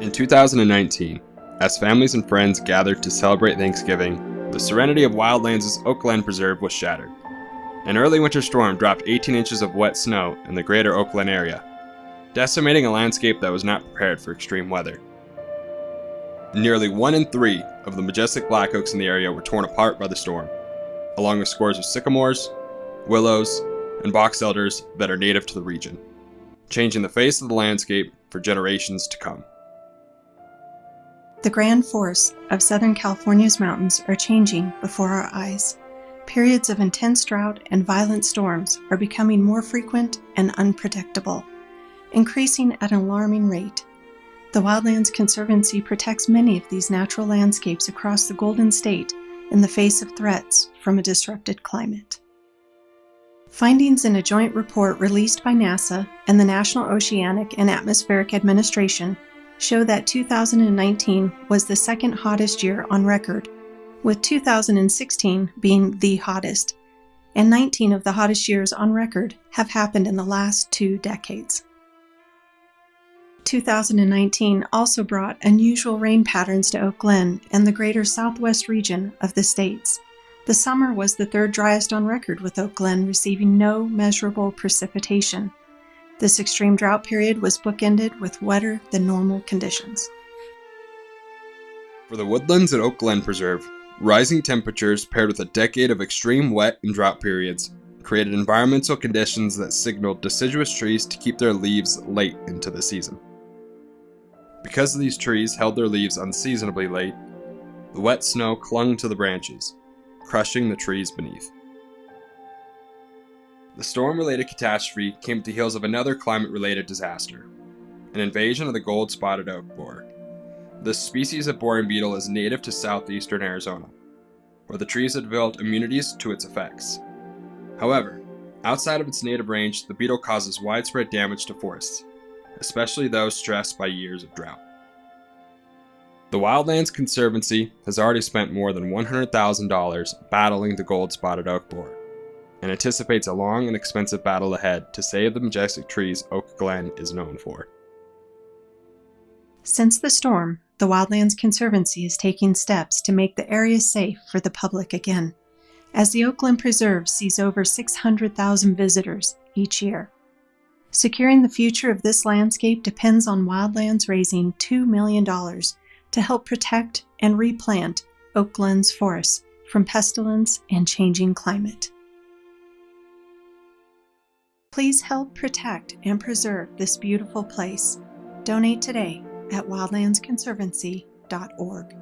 In 2019, as families and friends gathered to celebrate Thanksgiving, the serenity of Wildlands' Oak Glen Preserve was shattered. An early winter storm dropped 18 inches of wet snow in the greater Oak Glen area, decimating a landscape that was not prepared for extreme weather. Nearly 1 in 3 of the majestic black oaks in the area were torn apart by the storm, along with scores of sycamores, willows, and box elders that are native to the region, changing the face of the landscape for generations to come. The grand forests of Southern California's mountains are changing before our eyes. Periods of intense drought and violent storms are becoming more frequent and unpredictable, increasing at an alarming rate. The Wildlands Conservancy protects many of these natural landscapes across the Golden State in the face of threats from a disrupted climate. Findings in a joint report released by NASA and the National Oceanic and Atmospheric Administration show that 2019 was the second hottest year on record, with 2016 being the hottest, and 19 of the hottest years on record have happened in the last 2 decades. 2019 also brought unusual rain patterns to Oak Glen and the greater southwest region of the states. The summer was the 3rd driest on record, with Oak Glen receiving no measurable precipitation. This extreme drought period was bookended with wetter than normal conditions. For the woodlands at Oak Glen Preserve, rising temperatures paired with a decade of extreme wet and drought periods created environmental conditions that signaled deciduous trees to keep their leaves late into the season. Because these trees held their leaves unseasonably late, the wet snow clung to the branches, crushing the trees beneath. The storm-related catastrophe came at the heels of another climate-related disaster, an invasion of the gold-spotted oak borer. This species of boring beetle is native to southeastern Arizona, where the trees have developed immunities to its effects. However, outside of its native range, the beetle causes widespread damage to forests, especially those stressed by years of drought. The Wildlands Conservancy has already spent more than $100,000 battling the gold-spotted oak borer, and anticipates a long and expensive battle ahead to save the majestic trees Oak Glen is known for. Since the storm, the Wildlands Conservancy is taking steps to make the area safe for the public again, as the Oak Glen Preserve sees over 600,000 visitors each year. Securing the future of this landscape depends on Wildlands raising $2 million to help protect and replant Oak Glen's forests from pestilence and changing climate. Please help protect and preserve this beautiful place. Donate today at wildlandsconservancy.org.